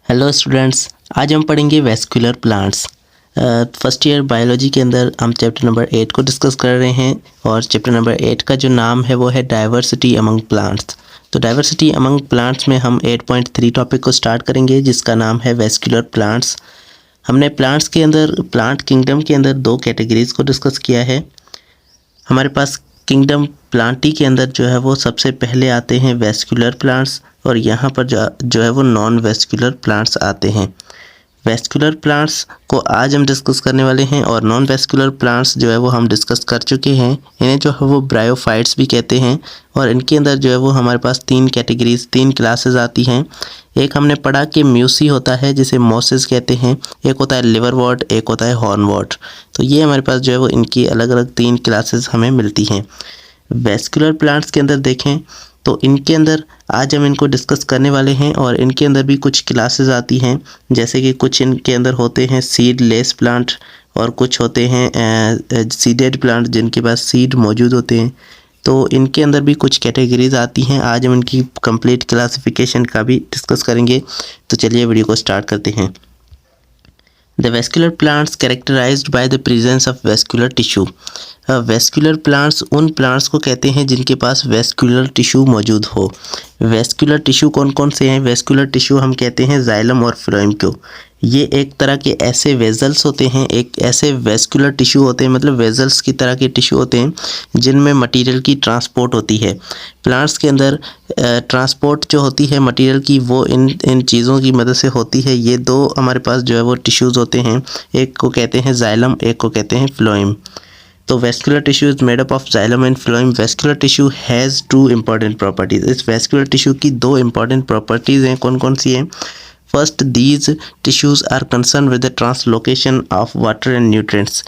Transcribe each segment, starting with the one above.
Hello students, आज हम पढ़ेंगे vascular plants. First year biology के अंदर हम चैप्टर नंबर 8 को डिस्कस कर रहे हैं और चैप्टर नंबर 8 का जो नाम है वो है डाइवर्सिटी अमंग प्लांट्स। तो डाइवर्सिटी अमंग प्लांट्स में हम 8.3 टॉपिक को स्टार्ट करेंगे जिसका नाम है वेस्कुलर प्लांट्स। हमने प्लांट्स के अंदर प्लांट किंगडम के अंदर दो कैटेगरीज को डिस्कस किया है। हमारे पास किंगडम प्लांटी के अंदर जो है वो सबसे पहले आते हैं वेस्कुलर प्लांट्स और यहाँ पर जो है वो नॉन वेस्कुलर प्लांट्स आते हैं। वेस्कुलर प्लांट्स को आज हम डिस्कस करने वाले हैं और नॉन वेस्कुलर प्लांट्स जो है वो हम डिस्कस कर चुके हैं। इन्हें जो है वो ब्रायोफाइट्स भी कहते हैं और इनके अंदर जो है वो हमारे पास तीन क्लासेस आती हैं। एक हमने पढ़ा कि म्यूसी होता है जिसे मोसेस कहते हैं, एक होता है लिवरवॉर्ट, एक होता है हॉर्नवॉर्ट। तो ये हमारे पास जो है वो इनकी अलग अलग 3 क्लासेस हमें मिलती हैं। वेस्कुलर प्लांट्स के अंदर देखें तो इनके अंदर आज हम इनको डिस्कस करने वाले हैं और इनके अंदर भी कुछ क्लासेस आती हैं, जैसे कि कुछ इनके अंदर होते हैं सीडलेस प्लांट और कुछ होते हैं सीडेड प्लांट जिनके पास सीड मौजूद होते हैं। तो इनके अंदर भी कुछ कैटेगरीज आती हैं। आज हम इनकी कंप्लीट क्लासिफिकेशन का भी डिस्कस करेंगे। तो चलिए वीडियो को स्टार्ट करते हैं। The vascular plants characterized by the presence of vascular tissue। Vascular plants उन प्लांट्स को कहते हैं जिनके पास वेस्कुलर टिश्यू मौजूद हो। वेस्कुलर टिश्यू कौन कौन से हैं? वेस्कुलर टिश्यू हम कहते हैं जाइलम और फ्लोएम को। ये एक तरह के ऐसे वेजल्स होते हैं, एक ऐसे वेस्कुलर टिश्यू होते हैं, मतलब वेजल्स की तरह के टिश्यू होते हैं जिनमें मटेरियल की ट्रांसपोर्ट होती है। प्लांट्स के अंदर ट्रांसपोर्ट जो होती है मटेरियल की वो इन चीज़ों की मदद से होती है। ये दो हमारे पास जो है वो टिश्यूज़ होते हैं, एक को कहते हैं जाइलम, एक को कहते हैं फ्लोएम। तो vascular tissue is made up of xylem and phloem. Vascular tissue has 2 important properties. इस वेस्कुलर टिश्यू की 2 इंपॉर्टेंट प्रॉपर्टीज़ हैं। कौन कौन सी हैं? First, these tissues are concern with the translocation of water and nutrients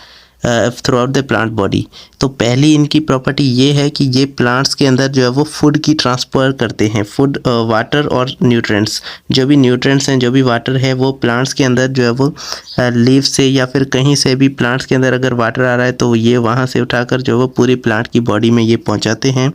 throughout the plant body. तो पहली इनकी प्रॉपर्टी ये है कि ये प्लांट्स के अंदर जो है वो फूड की ट्रांसफ़र करते हैं। फूड, वाटर और न्यूट्रिएंट्स, जो भी न्यूट्रिएंट्स हैं, जो भी वाटर है, वो प्लांट्स के अंदर जो है वो लीव से या फिर कहीं से भी प्लांट्स के अंदर अगर वाटर आ रहा है तो ये वहाँ से उठाकर जो है वो पूरी प्लांट की बॉडी में ये पहुँचाते हैं।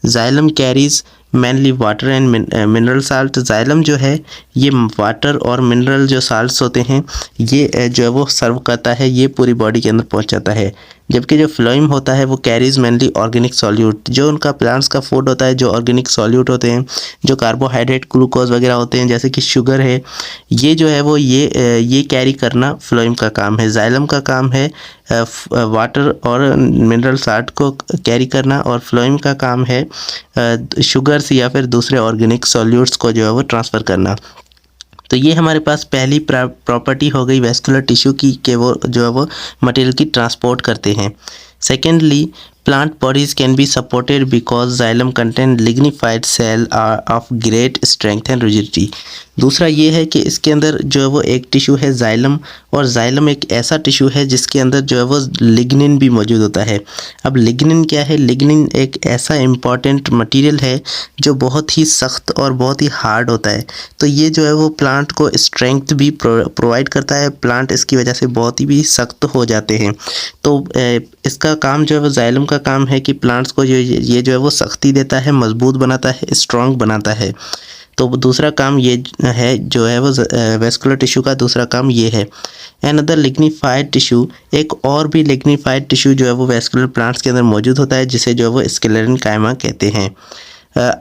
Xylem carries mainly water and mineral salt. Xylem जो है ये वाटर और मिनरल जो साल्ट्स होते हैं ये जो है वो सर्व करता है, ये पूरी बॉडी के अंदर पहुंचाता है। जबकि जो फ्लोएम होता है वो कैरीज मेनली ऑर्गेनिक सॉल्यूट। जो उनका प्लांट्स का फूड होता है, जो ऑर्गेनिक सॉल्यूट होते हैं, जो कार्बोहाइड्रेट, ग्लूकोज वगैरह होते हैं, जैसे कि शुगर है, ये जो है वो ये कैरी करना फ्लोएम का काम है। जाइलम का काम है वाटर और मिनरल साल्ट को कैरी करना और फ्लोएम का काम है शुगर्स या फिर दूसरे ऑर्गेनिक सॉल्यूट्स को जो है वो ट्रांसफ़र करना। तो ये हमारे पास पहली प्रॉपर्टी हो गई वेस्कुलर टिश्यू की कि वो जो है वो मटेरियल की ट्रांसपोर्ट करते हैं। Secondly, plant bodies can be supported because xylem contain lignified cell are of great strength and rigidity। दूसरा ये है कि इसके अंदर जो है वो एक टिश्यू है जाइलम, और जाइलम एक ऐसा टिश्यू है जिसके अंदर जो है वो लिग्निन भी मौजूद होता है। अब लिग्निन क्या है? लिग्निन एक ऐसा इम्पॉर्टेंट मटेरियल है जो बहुत ही सख्त और बहुत ही हार्ड होता है। तो ये जो है वो प्लांट को स्ट्रेंथ भी प्रोवाइड करता है। प्लांट इसकी वजह से बहुत ही भी सख्त हो जाते हैं। तो इसका काम जो है वो जाइलम का काम है कि प्लांट्स को ये जो है वो सख्ती देता है, मजबूत बनाता है, स्ट्रॉन्ग बनाता है। तो दूसरा काम ये है जो है वो वेस्कुलर टिश्यू का दूसरा काम ये है। अनदर लिग्निफाइड टिश्यू, एक और भी लिग्निफाइड टिश्यू जो है वो वेस्कुलर प्लांट्स के अंदर मौजूद होता है जिसे जो है वो स्क्लेरेनकाइमा कहते हैं।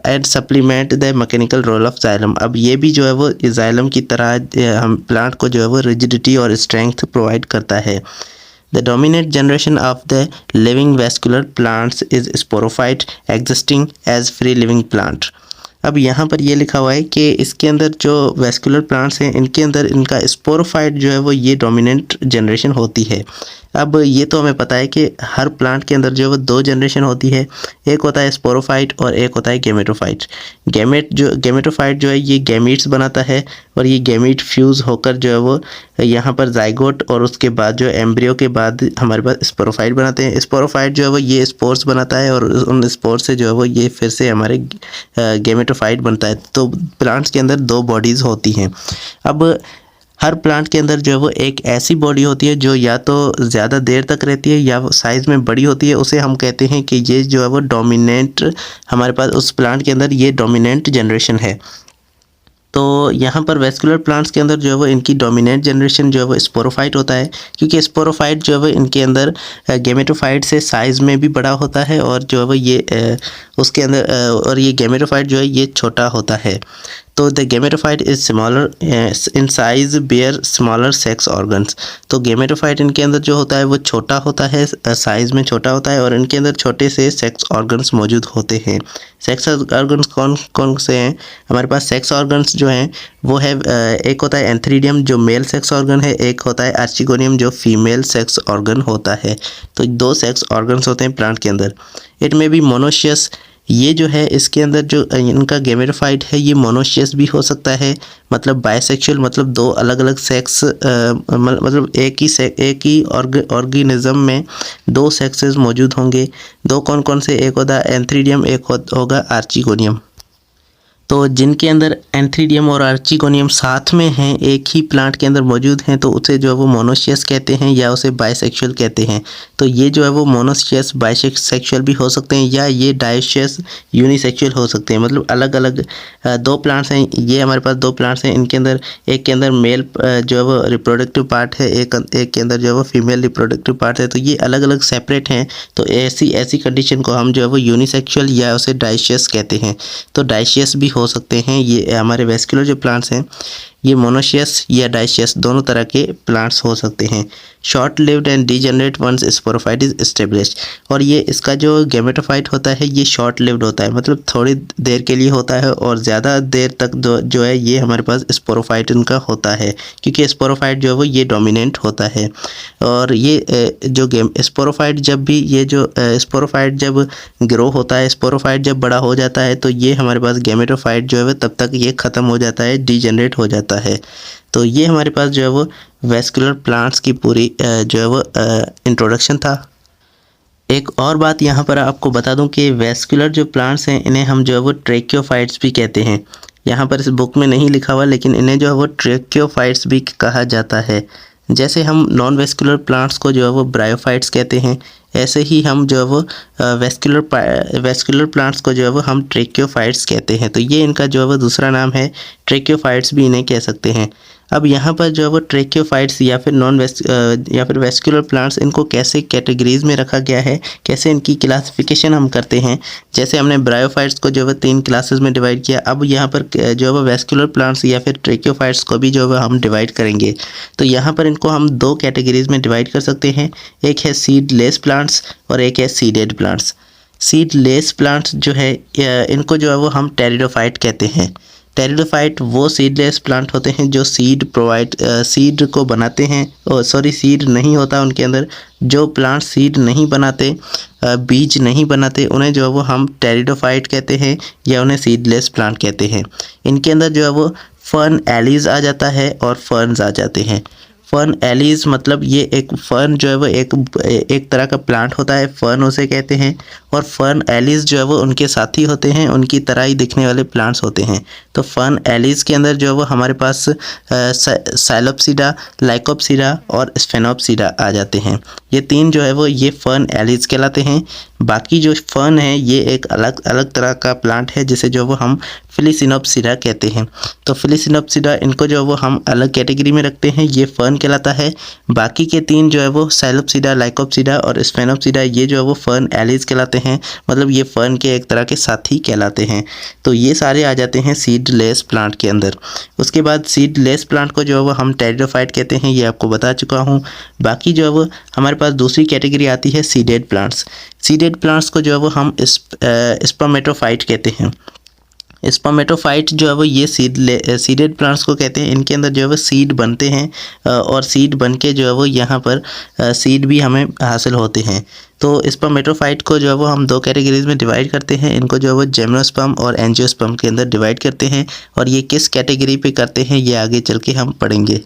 And supplement the mechanical role of xylem. अब ये भी जो है वो जाइलम की तरह हम प्लांट को जो है वो रिजिडिटी और स्ट्रेंथ प्रोवाइड करता है। The dominant generation of the living vascular plants is sporophyte existing as free living plant। अब यहाँ पर ये लिखा हुआ है कि इसके अंदर जो वेस्कुलर प्लांट्स हैं इनके अंदर इनका स्पोरोफाइट जो है वो ये डोमिनेंट जनरेशन होती है। अब ये तो हमें पता है कि हर प्लांट के अंदर जो है वो 2 जनरेशन होती है, एक होता है स्पोरोफाइट और एक होता है गैमेटोफाइट। गैमेटोफाइट जो है ये गैमीट्स बनाता है और ये गैमीट फ्यूज़ होकर जो है वो यहाँ पर जाइगोट और उसके बाद जो एम्ब्रियो के बाद हमारे पास स्पोरोफाइट बनाते हैं। स्पोरोफाइट जो है वो ये स्पोर्स बनाता है और उन स्पोर्स से जो है वो ये फिर से हमारे गैमेटोफाइट बनता है। तो प्लांट्स के अंदर 2 बॉडीज़ होती हैं। अब हर प्लांट के अंदर जो है वो एक ऐसी बॉडी होती है जो या तो ज़्यादा देर तक रहती है या साइज़ में बड़ी होती है, उसे हम कहते हैं कि ये जो है वो डोमिनेंट, हमारे पास उस प्लांट के अंदर ये डोमिनेंट जनरेशन है। तो यहाँ पर वेस्कुलर प्लांट्स के अंदर जो है वो इनकी डोमिनेंट जनरेशन जो है वो स्पोरोफाइट होता है, क्योंकि स्पोरोफाइट जो है वो इनके अंदर गेमेटोफाइट से साइज़ में भी बड़ा होता है और जो है वो ये उसके अंदर और ये गेमेटोफाइट जो है ये छोटा होता है। तो the gametophyte is smaller in size bear smaller sex organs. तो गेमेटोफाइट इनके अंदर जो होता है वो छोटा होता है, साइज़ में छोटा होता है और इनके अंदर छोटे से सेक्स ऑर्गन्स मौजूद होते हैं। सेक्स ऑर्गन्स कौन कौन से हैं? हमारे पास सेक्स ऑर्गन्स जो हैं वो है एक होता है एंथ्रीडियम जो मेल सेक्स ऑर्गन है, एक होता है आर्चिगोनियम जो फीमेल सेक्स ऑर्गन होता है। तो दो सेक्स ऑर्गन्स होते हैं प्लांट के अंदर। इट में भी मोनोशियस, ये जो है इसके अंदर जो इनका गेमेटोफाइट है ये मोनोशियस भी हो सकता है, मतलब बायसेक्सुअल, मतलब दो अलग अलग सेक्स मतलब एक ही ऑर्गेनिज्म में दो सेक्सेस मौजूद होंगे। दो कौन कौन से? एक होगा एंथ्रीडियम, एक होगा आर्चिगोनियम। तो जिनके अंदर एंथ्रीडियम और आर्चिगोनियम साथ में हैं, एक ही प्लांट के अंदर मौजूद हैं, तो उसे जो है वो मोनोशियस कहते हैं या उसे बायसेक्सुअल कहते हैं। तो ये जो है वो मोनोशियस बायसेक्सुअल भी हो सकते हैं या ये डायोशियस यूनिसेक्सुअल हो सकते हैं। मतलब अलग अलग दो प्लांट्स हैं, ये हमारे पास दो प्लांट्स हैं, इनके अंदर एक के अंदर मेल जो है वो रिप्रोडक्टिव पार्ट है, एक के अंदर जो है वो फीमेल रिप्रोडक्टिव पार्ट है। तो ये अलग अलग सेपरेट हैं। तो ऐसी कंडीशन को हम जो है वो यूनिसेक्सुअल या उसे डायोशियस कहते हैं। तो डायोशियस भी हो सकते हैं। ये हमारे वेस्कुलर जो प्लांट्स हैं ये मोनोशियस या डायोशियस दोनों तरह के प्लांट्स हो सकते हैं। Short lived and degenerate once sporophyte is established. और ये इसका जो गेमेटोफाइट होता है ये शॉर्ट लिव्ड होता है, मतलब थोड़ी देर के लिए होता है और ज़्यादा देर तक जो है ये हमारे पास स्पोरोफाइट इनका होता है, क्योंकि स्पोरोफाइट जो है वो ये डोमिनेंट होता है। और ये जो स्पोरोफाइट जब भी ये जो स्पोरोफाइट जब ग्रो होता है, स्पोरोफाइट जब बड़ा हो जाता है तो ये हमारे पास गेमेटोफाइट जो है तब तक ये ख़त्म हो जाता है, डीजेनरेट हो जाता है। तो ये हमारे पास जो है वो वेस्कुलर प्लांट्स की पूरी जो है वो इंट्रोडक्शन था। एक और बात यहाँ पर आपको बता दूं कि वेस्कुलर जो प्लांट्स हैं इन्हें हम जो है वो ट्रेकियोफाइट्स भी कहते हैं। यहाँ पर इस बुक में नहीं लिखा हुआ, लेकिन इन्हें जो है वो ट्रेकियोफाइट्स भी कहा जाता है। जैसे हम नॉन वेस्कुलर प्लांट्स को जो है वो ब्रायोफाइट्स कहते हैं, ऐसे ही हम जो है वो वेस्कुलर प्लांट्स को जो है वो हम ट्रेकियोफाइट्स कहते हैं। तो ये इनका जो है वो दूसरा नाम है, ट्रेकियोफाइट्स भी इन्हें कह सकते हैं। अब यहाँ पर जो है वो ट्रेकियोफाइट्स या फिर वेस्कुलर प्लांट्स, इनको कैसे कैटेगरीज में रखा गया है, कैसे इनकी क्लासिफिकेशन हम करते हैं। जैसे हमने ब्रायोफाइट्स को जो है 3 क्लासेस में डिवाइड किया, अब यहाँ पर जो है वो वेस्कुलर प्लांट्स या फिर ट्रेकियोफाइट्स को भी जो है हम डिवाइड करेंगे। तो यहाँ पर इनको हम 2 कैटेगरीज में डिवाइड कर सकते हैं। एक है सीडलेस प्लांट्स और एक है सीडेड प्लांट्स। सीडलेस प्लांट्स जो है इनको जो है वो हम टेरिडोफाइट कहते हैं। टेरिडोफाइट वो सीडलेस प्लांट होते हैं जो सीड को बनाते हैं, सीड नहीं होता उनके अंदर। जो प्लांट सीड नहीं बनाते, बीज नहीं बनाते, उन्हें जो है वो हम टेरिडोफाइट कहते हैं या उन्हें सीडलेस प्लांट कहते हैं। इनके अंदर जो है वो फर्न एलीज आ जाता है और फर्न्स आ जाते हैं। फर्न एलीज मतलब ये एक फर्न जो है वो एक तरह का प्लांट होता है, फर्न उसे कहते हैं। और फर्न एलीज जो है वो उनके साथी होते हैं, उनकी तरह ही दिखने वाले प्लांट्स होते हैं। तो फर्न एलीज के अंदर जो है वो हमारे पास साइलोप्सिडा, लाइकोप्सिडा और स्फेनोप्सिडा आ जाते हैं। ये 3 जो है वो ये फर्न एलीज कहलाते हैं। बाकी जो फर्न है ये एक अलग अलग तरह का प्लांट है जिसे जो वो हम फिलिसिनोप्सिडा कहते हैं। तो फिलिसिनोप्सिडा इनको जो है वो हम अलग कैटेगरी में रखते हैं, ये फर्न कहलाता है। बाकी के 3 जो है वो साइलोप्सिडा, लाइकोप्सिडा और स्फेनोप्सिडा, ये जो है वो फर्न एलीज कहलाते हैं, मतलब ये फर्न के एक तरह के साथी कहलाते हैं। तो ये सारे आ जाते हैं सीडलेस प्लांट के अंदर। उसके बाद सीडलेस प्लांट को जो है वो हम टेरिडोफाइट कहते हैं, ये आपको बता चुका हूँ। बाकी जो है वो हमारे पास दूसरी कैटेगरी आती है सीडेड प्लांट्स। सीडेड प्लांट्स को जो है वो हम स्पर्मेटोफाइट कहते हैं। स्पर्मेटोफाइट जो है वो ये सीडेड प्लांट्स को कहते हैं। इनके अंदर जो है वो सीड बनते हैं और सीड बन के जो है वो यहाँ पर सीड भी हमें हासिल होते हैं। तो स्पर्मेटोफाइट को जो है वो हम 2 कैटेगरीज में डिवाइड करते हैं। इनको जो है वो जिम्नोस्पर्म और एंजियोस्पर्म के अंदर डिवाइड करते हैं, और ये किस कैटेगरी पे करते हैं ये आगे चल के हम पढ़ेंगे।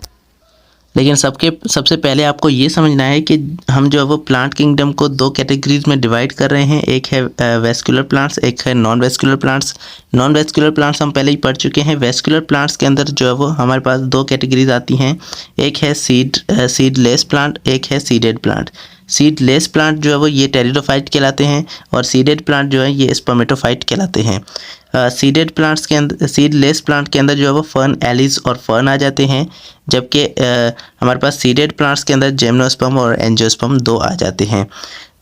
लेकिन सबसे पहले आपको ये समझना है कि हम जो है वो प्लांट किंगडम को 2 कैटेगरीज में डिवाइड कर रहे हैं। एक है वेस्कुलर प्लांट्स, एक है non vascular plants. Non vascular plants हम पहले ही पढ़ चुके हैं। वेस्कुलर प्लांट्स के अंदर जो है वो हमारे पास 2 कैटेगरीज आती हैं। एक है सीडलेस प्लांट, एक है सीडेड प्लांट। सीडलेस प्लांट जो है वो ये टेरिडोफाइट कहलाते हैं और सीडेड प्लांट जो है ये स्पर्मेटोफाइट कहलाते हैं। सीडेड प्लांट्स के अंदर, सीडलेस प्लांट के अंदर जो है वो फर्न, एलिस और फर्न आ जाते हैं, जबकि हमारे पास सीडेड प्लांट्स के अंदर जिम्नोस्पर्म और एंजियोस्पर्म 2 आ जाते हैं।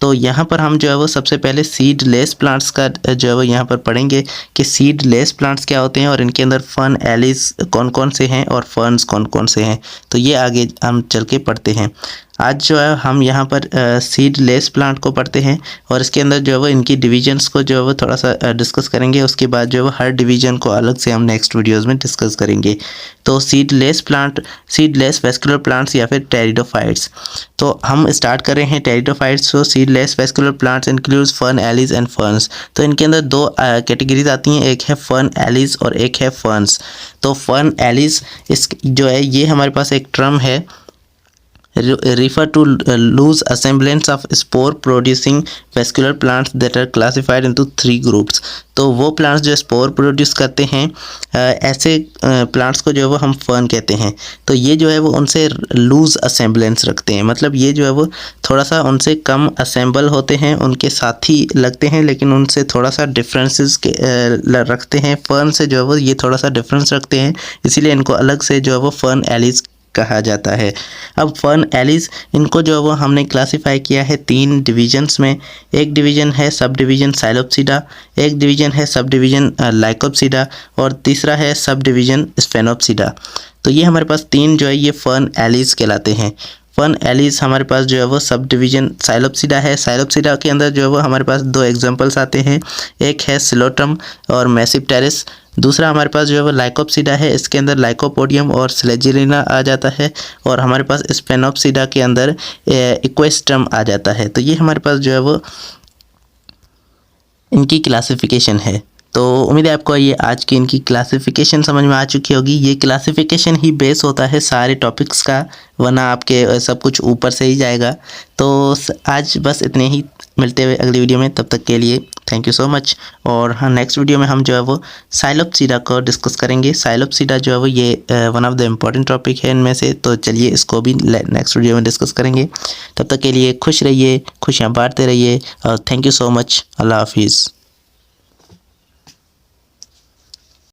तो यहाँ पर हम जो है वो सबसे पहले सीडलेस प्लांट्स का जो है वो यहाँ पर पढ़ेंगे कि सीडलेस प्लांट्स क्या होते हैं और इनके अंदर फर्न, एलिस कौन कौन से हैं और फर्न्स कौन कौन से हैं। तो ये आगे हम चल के पढ़ते हैं। आज जो है हम यहाँ पर सीडलेस प्लांट को पढ़ते हैं और इसके अंदर जो है वो इनकी डिवीजन्स को जो है वो थोड़ा सा डिस्कस करेंगे। उसके बाद जो है वो हर डिवीजन को अलग से हम नेक्स्ट वीडियोस में डिस्कस करेंगे। तो seedless plant, seedless vascular plants या फिर टेरिडोफाइट्स। तो हम स्टार्ट कर रहे हैं टेरिडोफाइट्स। तो seedless vascular plants includes fern, allies and ferns. तो इनके अंदर 2 कैटेगरीज आती हैं, एक है फर्न एलिस और एक है फर्न्स। तो फर्न एलिस इस जो है ये हमारे पास एक टर्म है, refer to loose assemblance of spore producing vascular plants that are classified into 3 groups। तो वो प्लांट्स जो स्पोर प्रोड्यूस करते हैं, ऐसे प्लांट्स को जो है वो हम फर्न कहते हैं। तो ये जो है वो उनसे लूज असेंबलेंस रखते हैं, मतलब ये जो है वो थोड़ा सा उनसे कम असेंबल होते हैं, उनके साथ ही लगते हैं, लेकिन उनसे थोड़ा सा डिफरेंसेस के रखते हैं। फर्न से जो है वो ये थोड़ा सा डिफरेंस रखते हैं, इसीलिए इनको अलग से जो है वो फर्न एलिस कहा जाता है। अब फर्न एलिस, इनको जो है वो हमने क्लासिफाई किया है 3 डिवीजन्स में। एक डिवीजन है सब डिवीजन साइलोप्सिडा, एक डिवीजन है सब डिवीजन लाइकोप्सिडा और तीसरा है सब डिवीजन स्फेनोप्सिडा। तो ये हमारे पास 3 जो है ये फर्न एलिस कहलाते हैं। फर्न एलिस हमारे पास जो है वो सब डिवीजन साइलोप्सिडा है। साइलोप्सिडा के अंदर जो है वो हमारे पास 2 एग्जांपल्स आते हैं, एक है सिलोट्रम और मैसिपटेरिस। दूसरा हमारे पास जो है वो लाइकोप्सिडा है, इसके अंदर लाइकोपोडियम और स्लेजिलिना आ जाता है। और हमारे पास स्पेनोप्सिडा के अंदर इक्वेस्ट्रम आ जाता है। तो ये हमारे पास जो है वो इनकी क्लासिफिकेशन है। तो उम्मीद है आपको ये आज की इनकी क्लासिफिकेशन समझ में आ चुकी होगी। ये क्लासिफिकेशन ही बेस होता है सारे टॉपिक्स का, वरना आपके सब कुछ ऊपर से ही जाएगा। तो आज बस इतने ही, मिलते हुए अगली वीडियो में, तब तक के लिए थैंक यू सो मच। और हाँ, नेक्स्ट वीडियो में हम जो है वो साइलोप्सिडा को डिस्कस करेंगे। साइलोप्सिडा जो है वो ये one of the important topic है इनमें से, तो चलिए इसको भी नेक्स्ट वीडियो में डिस्कस करेंगे। तब तक के लिए खुश रहिए, खुशियाँ बांटते रहिए और थैंक यू सो मच। अल्लाह हाफिज़।